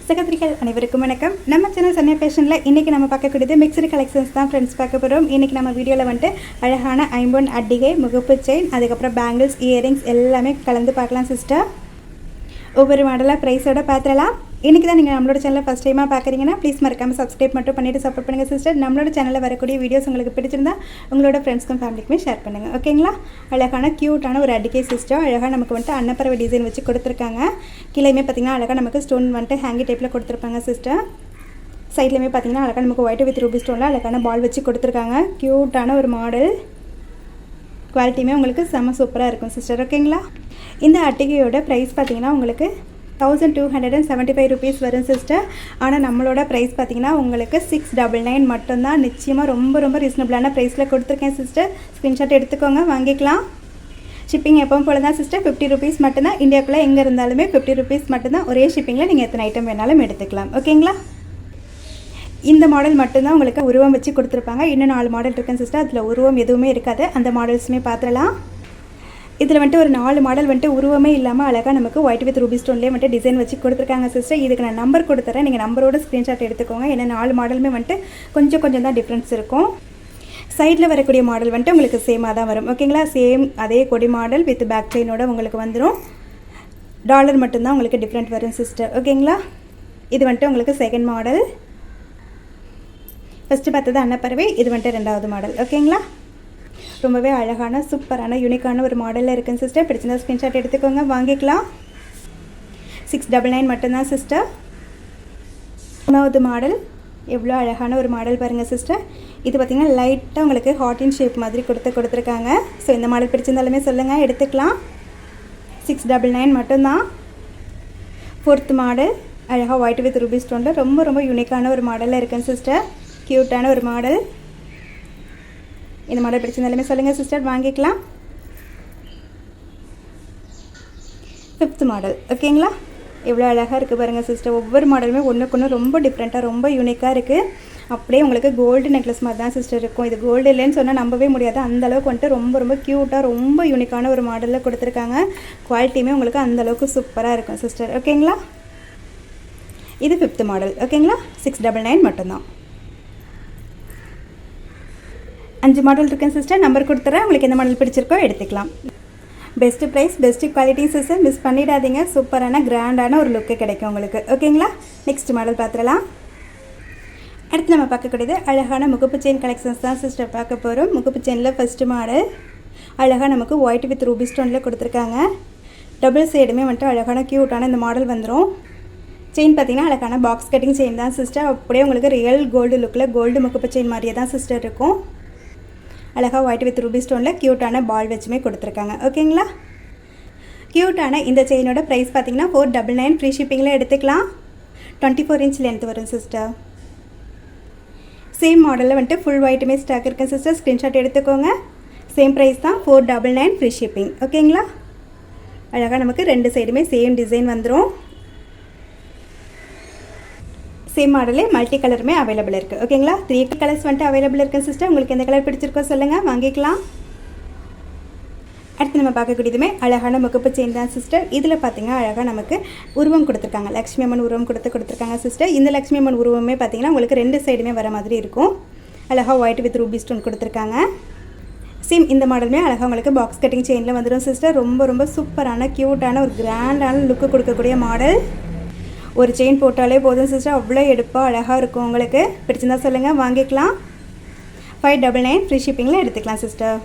சகோதரிகள் அனைவருக்கும் வணக்கம். நம்ம சேனல் சன்யா ஃபேஷனில் இன்றைக்கி நம்ம பார்க்கக்கூடியது மிக்சடு கலெக்ஷன்ஸ் தான் ஃப்ரெண்ட்ஸ் பார்க்க போகிறோம். இன்றைக்கி நம்ம வீடியோவில் வந்துட்டு அழகான ஐம்பொன் அட்டிகை, முகப்பு செயின், அதுக்கப்புறம் பேங்கிள்ஸ், இயரிங்ஸ் எல்லாமே கலந்து பார்க்கலாம் சிஸ்டர். ஒவ்வொரு மாடலாக ப்ரைஸோட பார்த்துடலாம். இன்றைக்கி தான் நீங்கள் நம்மளோட சேனலில் ஃபஸ்ட் டைமாக பார்க்குறீங்கன்னா ப்ளீஸ் மறக்காமல் சப்ஸ்கிரைப் மட்டும் பண்ணிவிட்டு சப்போர்ட் பண்ணுங்கள் சிஸ்டர். நம்மளோட சேனலில் வரக்கூடிய வீடியோஸ் உங்களுக்கு பிடிச்சிருந்தா உங்களோட ஃப்ரெண்ட்ஸ்க்கும் ஃபேமிலிக்குமே ஷேர் பண்ணுங்கள், ஓகேங்களா? அழகான க்யூட்டான ஒரு அடிக்கை சிஸ்டர். அழகாக நமக்கு வந்துட்டு அன்னப்பறவை டிசைன் வச்சு கொடுத்துருக்காங்க. கீழேயுமே பார்த்திங்கன்னா அழகாக நமக்கு ஸ்டோன் வந்துட்டு ஹேங்கி டைப்பில் கொடுத்துருப்பாங்க சிஸ்டர். சைட்லேயுமே பார்த்திங்கன்னா அழகாக நமக்கு ஒயிட் வித் ரூபி ஸ்டோனில் அழகான பால் வச்சு கொடுத்துருக்காங்க. க்யூட்டான ஒரு மாடல். குவாலிட்டியுமே உங்களுக்கு செம்ம சூப்பராக இருக்கும் சிஸ்டர், ஓகேங்களா? இந்த அட்டிகையோட ப்ரைஸ் பார்த்திங்கன்னா உங்களுக்கு 1275 rupees வரும் சிஸ்டர். ஆனால் நம்மளோட ப்ரைஸ் பார்த்திங்கன்னா உங்களுக்கு 699 மட்டும்தான். நிச்சயமாக ரொம்ப ரீசனபிளான ப்ரைஸில் கொடுத்துருக்கேன் சிஸ்டர். ஸ்க்ரீன்ஷாட் எடுத்துக்கோங்க, வாங்கிக்கலாம். ஷிப்பிங் எப்பவும் போல தான் சிஸ்டர், 50 rupees மட்டும்தான். இந்தியாவுக்குள்ளே எங்கே இருந்தாலுமே 50 rupees மட்டும்தான். ஒரே ஷிப்பிங்கில் நீங்கள் எத்தனை ஐட்டம் வேணாலும் எடுத்துக்கலாம், ஓகேங்களா? இந்த மாடல் மட்டும்தான் உங்களுக்கு உருவம் வச்சு கொடுத்துருப்பாங்க. இன்னும் 4 மாடல் இருக்குன்னு சிஸ்டர். அதில் உருவம் எதுவுமே இருக்காது. அந்த மாடல்ஸுமே பார்த்துடலாம். இதில் வந்துட்டு ஒரு 4 மாடல் வந்துட்டு உருவமே இல்லாமல் அழகாக நமக்கு ஒயிட் வித் ரூபி ஸ்டோன்லேயே வந்துட்டு டிசைன் வச்சு கொடுத்துருக்காங்க சிஸ்டர். இதுக்கு நான் நம்பர் கொடுத்துறேன், நீங்கள் நம்பரோட ஸ்க்ரீன்ஷாட் எடுத்துக்கோங்க. ஏன்னா 4 மாடலுமே வந்துட்டு கொஞ்சம் தான் டிஃப்ரென்ஸ் இருக்கும். சைடில் வரக்கூடிய மாடல் வந்துட்டு உங்களுக்கு சேமாக தான் வரும், ஓகேங்களா? சேம் அதே கொடி மாடல் வித் பேக் செயினோட உங்களுக்கு வந்துடும். டாலர் மட்டும்தான் உங்களுக்கு டிஃப்ரெண்ட் வரும் சிஸ்டர், ஓகேங்களா? இது வந்துட்டு உங்களுக்கு செகண்ட் மாடல். ஃபஸ்ட்டு பார்த்தது அன்னப்பறவை, இது வந்துட்டு 2வது மாடல், ஓகேங்களா? ரொம்பவே அழகான சூப்பரான யூனிக்கான ஒரு மாடலில் இருக்குங்க சிஸ்டர். பிடிச்சிருந்தா ஸ்க்ரீன்ஷாட் எடுத்துக்கோங்க, வாங்கிக்கலாம். 699 மட்டும்தான் சிஸ்டர். 3வது மாடல். எவ்வளோ அழகான ஒரு மாடல் பாருங்கள் சிஸ்டர். இது பார்த்திங்கன்னா லைட்டாக உங்களுக்கு ஹார்டின் ஷேப் மாதிரி கொடுத்துருக்காங்க. ஸோ இந்த மாடல் பிடிச்சிருந்தாலுமே சொல்லுங்கள், எடுத்துக்கலாம். 699 மட்டும்தான். 4th model. அழகாக ஒயிட் வித் ரூபி ஸ்டோனில் ரொம்ப யூனிக்கான ஒரு மாடலில் இருக்குங்க சிஸ்டர். க்யூட்டான ஒரு மாடல். இந்த மாடல் பிடிச்சிருந்தாலுமே சொல்லுங்கள் சிஸ்டர், வாங்கிக்கலாம். 5th மாடல், ஓகேங்களா? எவ்வளோ அழகாக இருக்குது பாருங்கள் சிஸ்டர். ஒவ்வொரு மாடலுமே ஒன்றுக்கு ஒன்று ரொம்ப டிஃப்ரெண்ட்டாக ரொம்ப யூனிக்காக இருக்குது. அப்படியே உங்களுக்கு கோல்டு நெக்லஸ் மாதிரி தான் சிஸ்டர் இருக்கும். இது கோல்டு இல்லைன்னு சொன்னால் நம்பவே முடியாது. அந்தளவுக்கு வந்துட்டு ரொம்ப க்யூட்டாக ரொம்ப யூனிக்கான ஒரு மாடலில் கொடுத்துருக்காங்க. குவாலிட்டியுமே உங்களுக்கு அந்தளவுக்கு சூப்பராக இருக்கும் சிஸ்டர், ஓகேங்களா? இது 5th மாடல், ஓகேங்களா? 699 மட்டும்தான். 5 மாடல் இருக்கேன் சிஸ்டர். நம்பர் கொடுத்துறேன். உங்களுக்கு எந்த மாடல் பிடிச்சிருக்கோ எடுத்துக்கலாம். Best price, best quality sister. Miss பண்ணிடாதீங்க. சூப்பரான கிராண்டான ஒரு லுக்கு கிடைக்கும் உங்களுக்கு, ஓகேங்களா? நெக்ஸ்ட் மாடல் பார்த்துடலாம். அடுத்து நம்ம பார்க்கக்கூடியது அழகான முகப்பு செயின் கலெக்ஷன்ஸ் தான் சிஸ்டர் பார்க்க போகிறோம். முகப்பு செயினில் ஃபஸ்ட்டு மாடல். அழகாக நமக்கு ஒயிட் வித் ரூபி ஸ்டோனில் கொடுத்துருக்காங்க. டபுள் சைடுமே வந்துட்டு அழகான க்யூட்டான இந்த மாடல் வந்துடும். செயின் பார்த்திங்கன்னா அழகான பாக்ஸ் கட்டிங் செயின் தான் சிஸ்டர். அப்படியே உங்களுக்கு ரியல் கோல்டு லுக்கில் கோல்டு முகப்பு செயின் மாதிரியே தான் சிஸ்டர் இருக்கும். அழகாக ஒயிட் வித் ரூபி ஸ்டோனில் க்யூட்டான பால் வச்சுமே கொடுத்துருக்காங்க, ஓகேங்களா? க்யூட்டான இந்த செயினோட ப்ரைஸ் பார்த்திங்கன்னா 499 ஃப்ரீ ஷிப்பிங்கில் எடுத்துக்கலாம். 24 inch லென்த் வரும் சிஸ்டர். சேம் மாடலில் வந்துட்டு ஃபுல் ஒயிட்டுமே ஸ்டாக் இருக்குது சிஸ்டர். ஸ்க்ரீன்ஷாட் எடுத்துக்கோங்க. சேம் ப்ரைஸ் தான், 499 ஃப்ரீ ஷிப்பிங், ஓகேங்களா? அழகாக நமக்கு 2 சைடுமே சேம் டிசைன் வந்துடும். சேம் மாடலே மல்டி கலருமே அவைலபிள் இருக்குது, ஓகேங்களா? 3 கலர்ஸ் வந்துட்டு அவைலபிள் இருக்குது சிஸ்டர். உங்களுக்கு எந்த கலர் பிடிச்சிருக்கோ சொல்லுங்கள், வாங்கிக்கலாம். அடுத்து நம்ம பார்க்கக்கூடியதுமே அழகான முகப்பு செயின் தான் சிஸ்டர். இதில் பார்த்திங்கன்னா அழகாக நமக்கு உருவம் கொடுத்துருக்காங்க. லக்ஷ்மி அம்மன் உருவம் கொடுத்துருக்காங்க சிஸ்டர். இந்த லக்ஷ்மி அம்மன் உருவமே பார்த்திங்கன்னா உங்களுக்கு 2 சைடுமே வர மாதிரி இருக்கும். அழகாக ஒயிட் வித் ரூபி ஸ்டோன் கொடுத்துருக்காங்க. சேம் இந்த மாடலுமே அழகாக உங்களுக்கு பாக்ஸ் கட்டிங் செயினில் வந்துடும் சிஸ்டர். ரொம்ப சூப்பரான க்யூட்டான ஒரு கிராண்டான லுக்கு கொடுக்கக்கூடிய மாடல். ஒரு செயின் போட்டாலே போதும் சிஸ்டர், அவ்வளோ எடுப்பாக அழகாக இருக்கும். உங்களுக்கு பிடிச்சிருந்தா சொல்லுங்கள், வாங்கிக்கலாம். 599 ஃப்ரீ ஷிப்பிங்கில் எடுத்துக்கலாம் சிஸ்டர்.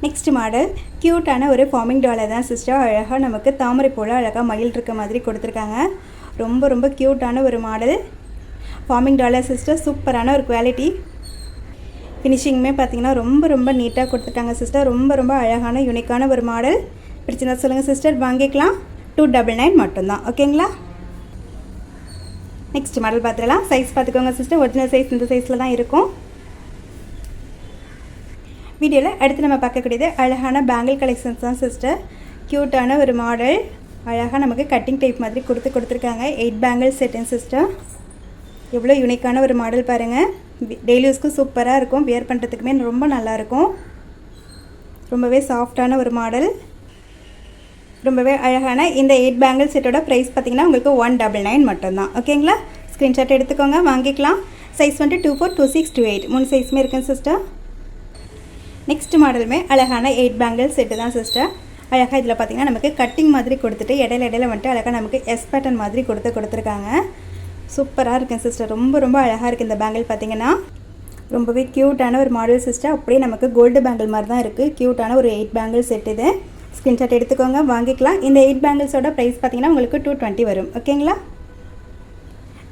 நெக்ஸ்ட் மாடல் க்யூட்டான ஒரு ஃபார்மிங் டாலர் தான் சிஸ்டர். அழகாக நமக்கு தாமரை போல் அழகாக மயில் இருக்க மாதிரி கொடுத்துருக்காங்க. ரொம்ப க்யூட்டான ஒரு மாடல் ஃபார்மிங் டாலர் சிஸ்டர். சூப்பரான ஒரு குவாலிட்டி. ஃபினிஷிங்குமே பார்த்திங்கன்னா ரொம்ப நீட்டாக கொடுத்துருக்காங்க சிஸ்டர். ரொம்ப அழகான யூனிக்கான ஒரு மாடல். பிடிச்சிருந்தா சொல்லுங்கள் சிஸ்டர், வாங்கிக்கலாம். 299 மட்டும்தான், ஓகேங்களா? நெக்ஸ்ட் மாடல் பார்த்துடலாம். சைஸ் பார்த்துக்கோங்க சிஸ்டர். ஒரிஜினல் சைஸ் இந்த சைஸில் தான் இருக்கும். வீடியோவில் அடுத்து நம்ம பார்க்கக்கூடியது அழகான பேங்கிள் கலெக்ஷன்ஸ் தான் சிஸ்டர். க்யூட்டான ஒரு மாடல். அழகாக நமக்கு கட்டிங் டைப் மாதிரி கொடுத்துருக்காங்க. 8 பேங்கிள் செட்டுங்க சிஸ்டர். எவ்வளோ யூனிக்கான ஒரு மாடல் பாருங்கள். டெய்லி யூஸ்க்கு சூப்பராக இருக்கும். வியர் பண்ணுறதுக்குமே ரொம்ப நல்லாயிருக்கும். ரொம்பவே சாஃப்டான ஒரு மாடல். ரொம்பவே அழகான இந்த 8 பேங்கிள் செட்டோட ப்ரைஸ் பார்த்திங்கன்னா உங்களுக்கு 199 மட்டும்தான். ஓகேங்களா? ஸ்க்ரீன்ஷாட் எடுத்துக்கோங்க, வாங்கிக்கலாம். சைஸ் வந்துட்டு 24, 26, 28 3 சைஸுமே இருக்குங்க சிஸ்டர். நெக்ஸ்ட் மாடலுமே அழகான 8 பேங்கிள் செட்டு தான் சிஸ்டர். அழகாக இதில் பார்த்திங்கன்னா நமக்கு கட்டிங் மாதிரி கொடுத்துட்டு இடையில வந்துட்டு அழகாக நமக்கு எஸ் பேட்டர்ன் மாதிரி கொடுத்துருக்காங்க. சூப்பராக இருக்குங்க சிஸ்டர். ரொம்ப அழகாக இருக்குது இந்த பேங்கிள் பார்த்திங்கன்னா. ரொம்பவே க்யூட்டான ஒரு மாடல் சிஸ்டர். அப்படியே நமக்கு கோல்டு பேங்கிள் மாதிரி தான் இருக்குது. க்யூட்டான ஒரு 8 பேங்கிள் செட் இது. ஸ்க்ரீன்ஷாட் எடுத்துக்கோங்க, வாங்கிக்கலாம். இந்த 8 பேங்கிள்ஸோட ப்ரைஸ் பார்த்திங்கன்னா உங்களுக்கு 220 வரும். ஓகேங்களா?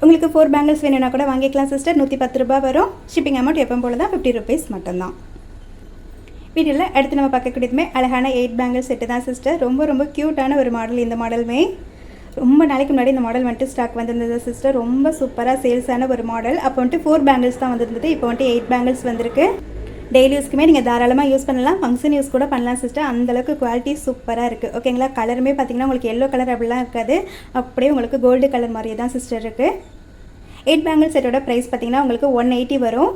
உங்களுக்கு 4 பேங்கிள்ஸ் வேணும்னா கூட வாங்கிக்கலாம் சிஸ்டர். 110 ரூபா வரும். ஷிப்பிங் அமௌண்ட் எப்போ போல தான் 50 ருபீஸ் மட்டும்தான். வீடியோவில் அடுத்து நம்ம பார்க்கக்கூடியதுமே அழகான 8 பேங்கிள் செட்டு தான் சிஸ்டர். ரொம்ப க்யூட்டான ஒரு மாடல். இந்த மாடலுமே ரொம்ப நாளைக்கு முன்னாடி இந்த மாடல் வந்துட்டு ஸ்டாக் வந்திருந்தது சிஸ்டர். ரொம்ப சூப்பராக சேல்ஸான ஒரு மாடல். அப்போ வந்துட்டு 4 பேங்கிள்ஸ் தான் வந்திருந்தது. இப்போ வந்துட்டு 8 பேங்கிள்ஸ் வந்திருக்கு. டெய்லி யூஸ்க்குமே நீங்கள் தாராளமாக யூஸ் பண்ணலாம். ஃபங்க்ஷன் யூஸ் கூட பண்ணலாம் சிஸ்டர். அந்தளவுக்கு குவாலிட்டி சூப்பராக இருக்குது. ஓகேங்களா? கலருமே பார்த்திங்கன்னா உங்களுக்கு எல்லோ கலர் அப்படிலாம் இருக்காது. அப்படியே உங்களுக்கு கோல்டு கலர் மாதிரியே தான் சிஸ்டர் இருக்குது. 8 பேங்கிள் செட்டோட ப்ரைஸ் பார்த்திங்கன்னா உங்களுக்கு 180 வரும்.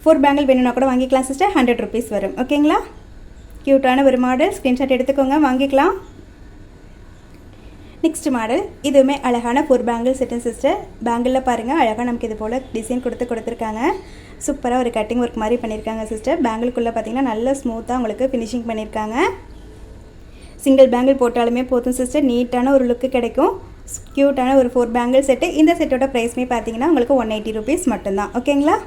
4 பேங்கிள் வேணும்னா கூட வாங்கிக்கலாம் சிஸ்டர். 100 ருபீஸ் வரும். ஓகேங்களா? க்யூட்டான ஒரு மாடல். ஸ்க்ரீன்ஷாட் எடுத்துக்கோங்க, வாங்கிக்கலாம். நெக்ஸ்ட் மாடல் இதுவுமே அழகான 4 பேங்கிள் செட்டு சிஸ்டர். பேங்கிளில் பாருங்கள் அழகாக நமக்கு இது போல் டிசைன் கொடுத்துருக்காங்க. சூப்பராக ஒரு கட்டிங் ஒர்க் மாதிரி பண்ணியிருக்காங்க சிஸ்டர். பேங்கிள்குள்ளே பார்த்திங்கன்னா நல்ல ஸ்மூத்தாக உங்களுக்கு ஃபினிஷிங் பண்ணியிருக்காங்க. சிங்கிள் பேங்கிள் போட்டாலுமே போதும் சிஸ்டர். நீட்டான ஒரு லுக்கு கிடைக்கும். க்யூட்டான ஒரு 4 பேங்கிள் செட்டு. இந்த செட்டோட ப்ரைஸ்மே பார்த்திங்கன்னா உங்களுக்கு 180 ருபீஸ் மட்டும்தான். ஓகேங்களா?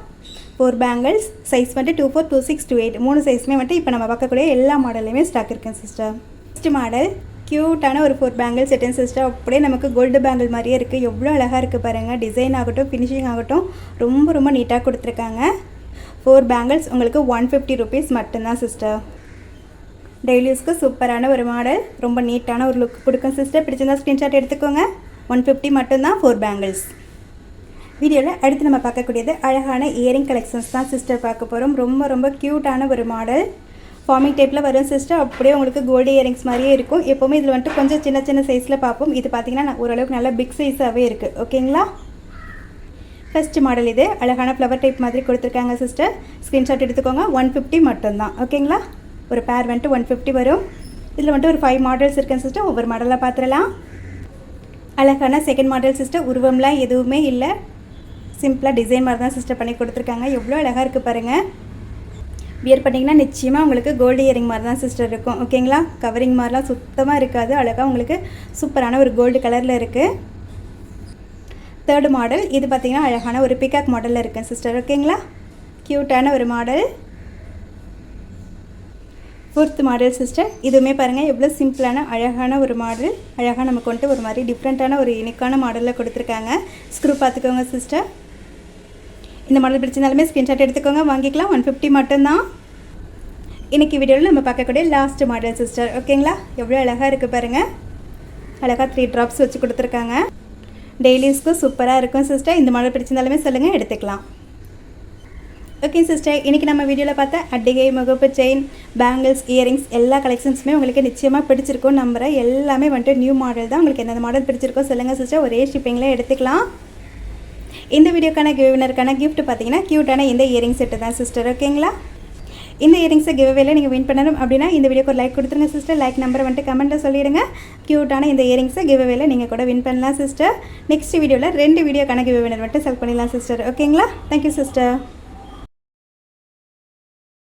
4 பேங்கிள்ஸ் சைஸ் வந்துட்டு 24, 26, 28 3 சைஸுமே வந்துட்டு இப்போ நம்ம பார்க்கக்கூடிய எல்லா மாடல்லையுமே ஸ்டாக் இருக்குங்க சிஸ்டர். நெக்ஸ்ட் மாடல் க்யூட்டான ஒரு 4 பேங்கிள் செட்டுன்னு சிஸ்டர். அப்படியே நமக்கு கோல்டு பேங்கிள் மாதிரியே இருக்குது. எவ்வளோ அழகாக இருக்குது பாருங்கள். டிசைன் ஆகட்டும், ஃபினிஷிங் ஆகட்டும் ரொம்ப நீட்டாக கொடுத்துருக்காங்க. 4 பேங்கிள்ஸ் உங்களுக்கு 150 ருபீஸ் மட்டும்தான் சிஸ்டர். டெய்லி யூஸ்க்கு சூப்பரான ஒரு மாடல். ரொம்ப நீட்டான ஒரு லுக் கொடுக்கும் சிஸ்டர். பிடிச்சிருந்தா ஸ்க்ரீன்ஷாட் எடுத்துக்கோங்க. 150 மட்டும்தான் 4 பேங்கிள்ஸ். வீடியோவில் அடுத்து நம்ம பார்க்கக்கூடியது அழகான இயரிங் கலெக்ஷன்ஸ் தான் சிஸ்டர் பார்க்க போகிறோம். ரொம்ப க்யூட்டான ஒரு மாடல். ஃபார்மிங் டைப்பில் வரும் சிஸ்டர். அப்படியே உங்களுக்கு கோல்டு இயரிங்ஸ் மாதிரியே இருக்கும். எப்போவுமே இதில் வந்துட்டு கொஞ்சம் சின்ன சைஸில் பார்ப்போம். இது பார்த்திங்கன்னா ஓரளவுக்கு நல்லா பிக் சைஸாகவே இருக்குது. ஓகேங்களா? ஃபர்ஸ்ட் மாடல் இது அழகான ஃப்ளவர் டைப் மாதிரி கொடுத்துருக்காங்க சிஸ்டர். ஸ்க்ரீன்ஷாட் எடுத்துக்கோங்க. 150 மட்டும்தான். ஓகேங்களா? ஒரு பேர் வந்துட்டு 150 வரும். இதில் வந்துட்டு ஒரு 5 மாடல்ஸ் இருக்குங்க சிஸ்டர். ஒவ்வொரு மாடலாக பார்த்துடலாம். அழகான செகண்ட் மாடல் சிஸ்டர். உருவம்லாம் எதுவுமே இல்லை. சிம்பிளாக டிசைன் மாதிரி தான் சிஸ்டர் பண்ணி கொடுத்துருக்காங்க. எவ்வளோ அழகாக இருக்குது பாருங்கள். வியர் பண்ணிங்கன்னா நிச்சயமாக உங்களுக்கு கோல்டு இயரிங் மாதிரி தான் சிஸ்டர் இருக்கும். ஓகேங்களா? கவரிங் மாதிரிலாம் சுத்தமாக இருக்காது. அழகாக உங்களுக்கு சூப்பரான ஒரு கோல்டு கலரில் இருக்குது. தேர்டு மாடல் இது பார்த்திங்கன்னா அழகான ஒரு பிகாக் மாடலில் இருக்குது சிஸ்டர். ஓகேங்களா? க்யூட்டான ஒரு மாடல். Fourth model sister. இதுவுமே பாருங்கள் எவ்வளோ சிம்பிளான அழகான ஒரு மாடல். அழகாக நமக்கு வந்துட்டு ஒரு மாதிரி டிஃப்ரெண்ட்டான ஒரு யூனிக்கான மாடலில் கொடுத்துருக்காங்க. ஸ்க்ரூ பார்த்துக்கோங்க சிஸ்டர். இந்த மாடல் பிடிச்சிருந்தாலுமே ஸ்க்ரீன்ஷாட் எடுத்துக்கோங்க, வாங்கிக்கலாம். 150 மட்டும்தான். இன்றைக்கி வீடியோவில் நம்ம பார்க்கக்கூடிய லாஸ்ட் மாடல் சிஸ்டர். ஓகேங்களா? எவ்வளோ அழகாக இருக்குது பாருங்கள். அழகாக 3 ட்ராப்ஸ் வச்சு கொடுத்துருக்காங்க. டெய்லிஸ்க்கும் சூப்பராக இருக்கும் சிஸ்டர். இந்த மாடல் பிடிச்சிருந்தாலுமே சொல்லுங்கள், எடுத்துக்கலாம். ஓகே சிஸ்டர், இன்றைக்கி நம்ம வீடியோவில் பார்த்த அட்டிகை, முகப்பு செயின், பேங்கிள்ஸ், இயரிங்ஸ் எல்லா கலெக்ஷன்ஸுமே உங்களுக்கு நிச்சயமாக பிடிச்சிருக்கும் நம்புகிறேன். எல்லாமே வந்துட்டு நியூ மாடல் தான். உங்களுக்கு எந்த மாடல் பிடிச்சிருக்கோ சொல்லுங்கள் சிஸ்டர். ஒரே ஷிப்பிங்கில் எடுத்துக்கலாம். இந்த வீடியோக்கான கிவ்வினருக்கான கிஃப்ட் பார்த்தீங்கன்னா க்யூட்டான இந்த இயரிங் செட்டு தான் சிஸ்டர். ஓகேங்களா? இந்த இயரிங்ஸை கிவ்வேல நீங்கள் வின் பண்ணணும் அப்படின்னா இந்த வீடியோக்கு ஒரு லைக் கொடுத்துருங்க சிஸ்டர். லைக் நம்பரை வந்துட்டு கமெண்ட்டில் சொல்லிடுங்க. க்யூட்டான இந்த இயரிங்ஸை கிவ்வேல நீங்கள் கூட வின் பண்ணலாம் சிஸ்டர். நெக்ஸ்ட் வீடியோவில் 2 வீடியோக்கான கிவ்வினர் வந்துட்டு செலக்ட் பண்ணிடலாம் சிஸ்டர். ஓகேங்களா? Thank you sister.